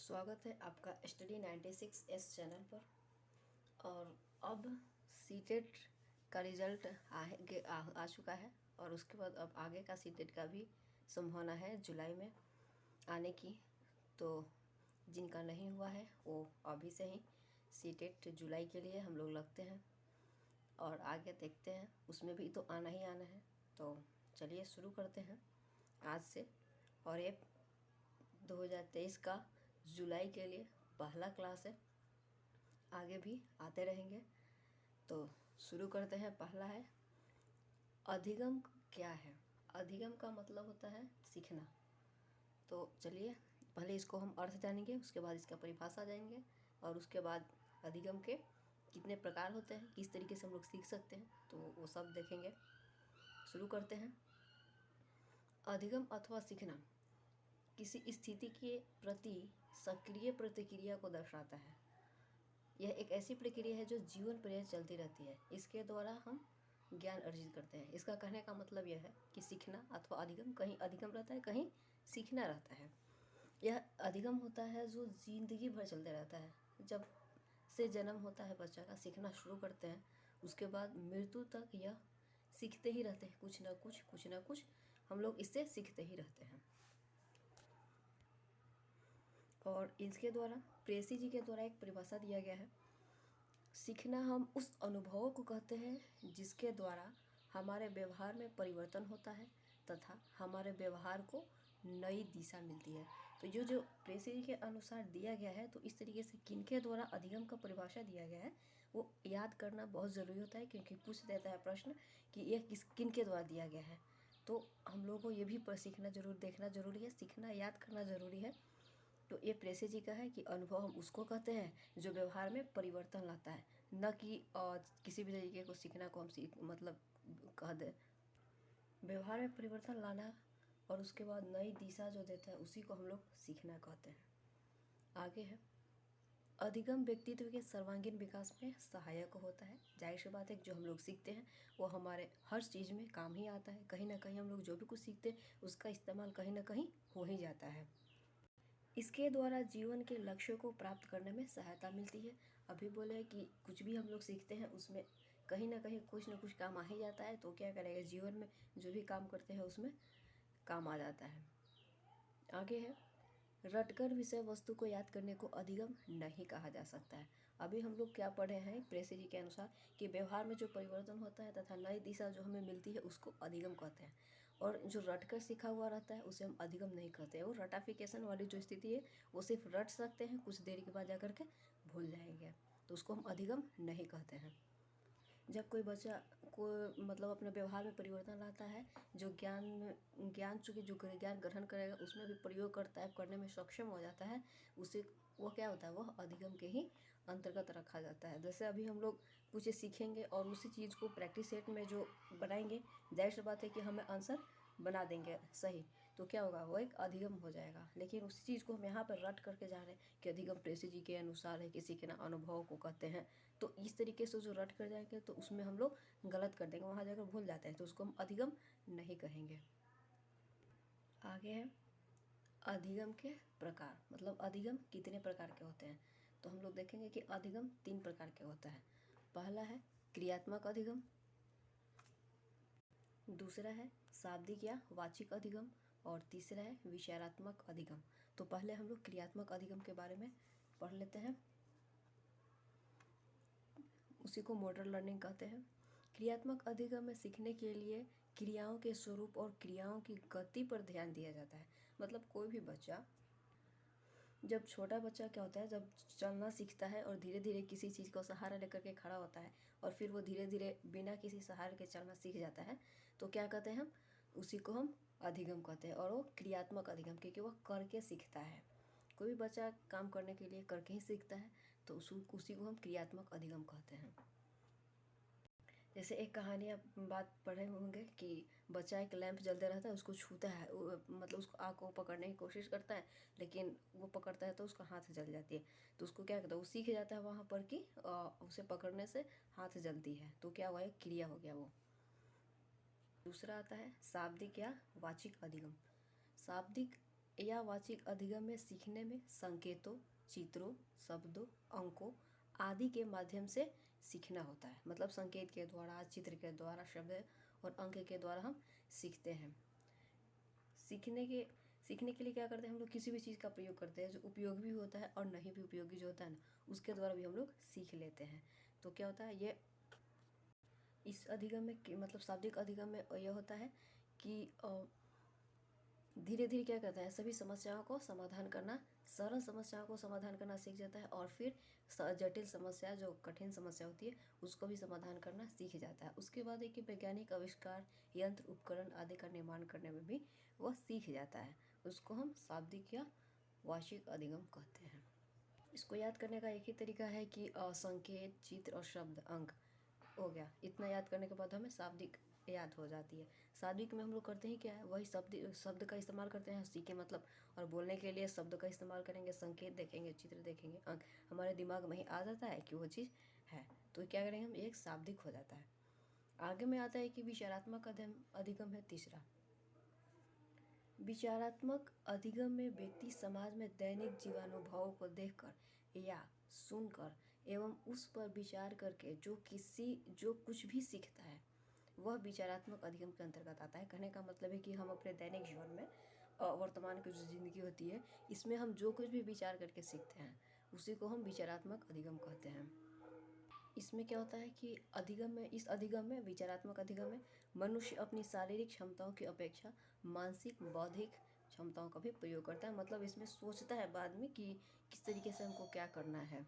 स्वागत है आपका स्टडी 96S चैनल पर। और अब सीटेट का रिज़ल्ट आ चुका है और उसके बाद अब आगे का सीटेट का भी संभावना है जुलाई में आने की। तो जिनका नहीं हुआ है वो अभी से ही सीटेट जुलाई के लिए हम लोग लगते हैं और आगे देखते हैं, उसमें भी तो आना ही आना है। तो चलिए शुरू करते हैं आज से। और ये 2023 का जुलाई के लिए पहला क्लास है, आगे भी आते रहेंगे। तो शुरू करते हैं। पहला है अधिगम क्या है। अधिगम का मतलब होता है सीखना। तो चलिए पहले इसको हम अर्थ जानेंगे, उसके बाद इसका परिभाषा जाएंगे और उसके बाद अधिगम के कितने प्रकार होते हैं, किस तरीके से हम लोग सीख सकते हैं, तो वो सब देखेंगे। शुरू करते हैं। अधिगम अथवा सीखना किसी स्थिति के प्रति सक्रिय प्रतिक्रिया को दर्शाता है। यह एक ऐसी प्रक्रिया है जो जीवन पर्यंत चलती रहती है। इसके द्वारा हम ज्ञान अर्जित करते हैं। इसका कहने का मतलब यह है कि सीखना अथवा अधिगम, कहीं अधिगम रहता है, कहीं सीखना रहता है। यह अधिगम होता है जो जिंदगी भर चलते रहता है। जब से जन्म होता है बच्चा का, सीखना शुरू करते हैं, उसके बाद मृत्यु तक यह सीखते ही रहते हैं। कुछ ना कुछ हम लोग इससे सीखते ही रहते हैं। और इसके द्वारा प्रेसी जी के द्वारा एक परिभाषा दिया गया है। सीखना हम उस अनुभव को कहते हैं जिसके द्वारा हमारे व्यवहार में परिवर्तन होता है तथा हमारे व्यवहार को नई दिशा मिलती है। तो जो प्रेसी जी के अनुसार दिया गया है, तो इस तरीके से किनके द्वारा अधिगम का परिभाषा दिया गया है वो याद करना बहुत ज़रूरी होता है, क्योंकि पूछ देता है प्रश्न कि यह किनके द्वारा दिया गया है। तो हम लोगों को ये भी सीखना जरूर, देखना ज़रूरी है, सीखना याद करना ज़रूरी है। तो ये प्रेसी जी का है कि अनुभव हम उसको कहते हैं जो व्यवहार में परिवर्तन लाता है, न कि किसी भी तरीके को सीखना को हम मतलब कह दे। व्यवहार में परिवर्तन लाना और उसके बाद नई दिशा जो देता है उसी को हम लोग सीखना कहते हैं। आगे है अधिगम व्यक्तित्व के सर्वांगीण विकास में सहायक होता है। जाहिर सी बात है जो हम लोग सीखते हैं वो हमारे हर चीज़ में काम ही आता है। कहीं ना कहीं हम लोग जो भी कुछ सीखते हैं उसका इस्तेमाल कहीं ना कहीं हो ही जाता है। इसके द्वारा जीवन के लक्ष्यों को प्राप्त करने में सहायता मिलती है। अभी बोले कि कुछ भी हम लोग सीखते हैं उसमें कहीं ना कहीं कुछ ना कुछ काम आ ही जाता है। तो क्या करेगा, जीवन में जो भी काम करते हैं उसमें काम आ जाता है। आगे है रटकर विषय वस्तु को याद करने को अधिगम नहीं कहा जा सकता है। अभी हम लोग क्या पढ़े हैं प्रेसी जी के अनुसार कि व्यवहार में जो परिवर्तन होता है तथा नई दिशा जो हमें मिलती है उसको अधिगम कहते हैं। और जो रटकर सीखा हुआ रहता है उसे हम अधिगम नहीं कहते हैं। वो रटाफिकेशन वाली जो स्थिति है वो सिर्फ रट सकते हैं, कुछ देर के बाद जा करके भूल जाएंगे, तो उसको हम अधिगम नहीं कहते हैं। जब कोई बच्चा को मतलब अपने व्यवहार में परिवर्तन लाता है, जो ज्ञान चूँकि जो ज्ञान ग्रहण करेगा उसमें भी प्रयोग करता है, करने में सक्षम हो जाता है, उसे वो क्या होता है, वह अधिगम के ही अंतर्गत रखा जाता है। जैसे अभी हम लोग कुछ सीखेंगे और उसी चीज़ को प्रैक्टिस सेट में जो बनाएंगे, जाहिर सी बात है कि हमें आंसर बना देंगे सही, तो क्या होगा, वो एक अधिगम हो जाएगा। लेकिन उसी चीज़ को हम यहाँ पर रट करके जा रहे हैं कि अधिगम प्रेसी जी के अनुसार है, किसी के ना अनुभव को कहते हैं, तो इस तरीके से जो रट कर जाएंगे तो उसमें हम लोग गलत कर देंगे, वहाँ जाकर भूल जाते हैं, तो उसको हम अधिगम नहीं कहेंगे। आगे है अधिगम के प्रकार, मतलब अधिगम कितने प्रकार के होते हैं। तो हम लोग देखेंगे कि अधिगम 3 प्रकार के होता है। पहला है क्रियात्मक अधिगम, दूसरा है शाब्दिक या वाचिक अधिगम और तीसरा है विचारात्मक अधिगम। तो पहले हम लोग क्रियात्मक अधिगम के बारे में पढ़ लेते हैं, उसी को मॉडल लर्निंग कहते हैं। क्रियात्मक अधिगम में सीखने के लिए क्रियाओं के स्वरूप और क्रियाओं की गति पर ध्यान दिया जाता है। मतलब कोई भी बच्चा, जब छोटा बच्चा क्या होता है, जब चलना सीखता है और धीरे धीरे किसी चीज़ को सहारा लेकर के खड़ा होता है और फिर वो धीरे धीरे बिना किसी सहारे के चलना सीख जाता है, तो क्या कहते हैं हम, उसी को हम अधिगम कहते हैं। और वो क्रियात्मक अधिगम, क्योंकि वह करके सीखता है। कोई भी बच्चा काम करने के लिए करके ही सीखता है, तो उसी को हम क्रियात्मक अधिगम कहते हैं। जैसे एक कहानी आप बात पढ़े होंगे कि बच्चा एक लैंप जलते रहता है, उसको छूता है, मतलब उसको आग को पकड़ने की कोशिश करता है, लेकिन वो पकड़ता है तो उसका हाथ जल जाती है। तो उसको क्या कहता है, वो सीख जाता है वहाँ पर कि उसे पकड़ने से हाथ जलती है, तो क्या हुआ, एक क्रिया हो गया वो। दूसरा आता है शाब्दिक या वाचिक अधिगम। शाब्दिक या वाचिक अधिगम में सीखने में संकेतों, चित्रों, शब्दों, अंकों आदि के माध्यम से सीखना होता है। मतलब संकेत के द्वारा, चित्र के द्वारा, शब्द और अंक के द्वारा हम सीखते हैं। सीखने के लिए क्या करते हैं हम लोग, किसी भी चीज़ का प्रयोग करते हैं जो उपयोग भी होता है और नहीं भी उपयोगी जो होता है ना, उसके द्वारा भी हम लोग सीख लेते हैं। तो क्या होता है, ये इस अधिगम में मतलब शाब्दिक अधिगम में यह होता है कि धीरे धीरे क्या करता है, सभी समस्याओं को समाधान करना, सरल समस्याओं को समाधान करना सीख जाता है और फिर जटिल समस्या, जो कठिन समस्या होती है, उसको भी समाधान करना सीख जाता है। उसके बाद एक वैज्ञानिक आविष्कार, यंत्र, उपकरण आदि का निर्माण करने में भी वह सीख जाता है। उसको हम शाब्दिक या वाचिक अधिगम कहते हैं। इसको याद करने का एक ही तरीका है कि संकेत, चित्र और शब्द, अंक हो गया। इतना याद करने के बाद हमें शाब्दिक याद हो जाती है। शाब्दिक में हम लोग करते हैं क्या है, वही शब्द का इस्तेमाल करते हैं सीखे मतलब, और बोलने के लिए शब्द का इस्तेमाल करेंगे, संकेत देखेंगे, चित्र देखेंगे, अंक हमारे दिमाग में ही आ जाता है कि वो चीज़ है। तो क्या करेंगे हम, एक शाब्दिक हो जाता है। आगे में आता है कि विचारात्मक अधिगम है तीसरा। विचारात्मक अधिगम में व्यक्ति समाज में दैनिक जीवनानुभवों को देखकर या सुनकर एवं उस पर विचार करके जो कुछ भी सीखता है वह विचारात्मक अधिगम के अंतर्गत आता है। कहने का मतलब है कि हम अपने दैनिक जीवन में वर्तमान की जो जिंदगी होती है, इसमें हम जो कुछ भी विचार करके सीखते हैं उसी को हम विचारात्मक अधिगम कहते हैं। इसमें क्या होता है कि इस अधिगम में, विचारात्मक अधिगम में, मनुष्य अपनी शारीरिक क्षमताओं की अपेक्षा मानसिक, बौद्धिक क्षमताओं का भी प्रयोग करता है। मतलब इसमें सोचता है बाद में कि किस तरीके से हमको क्या करना है।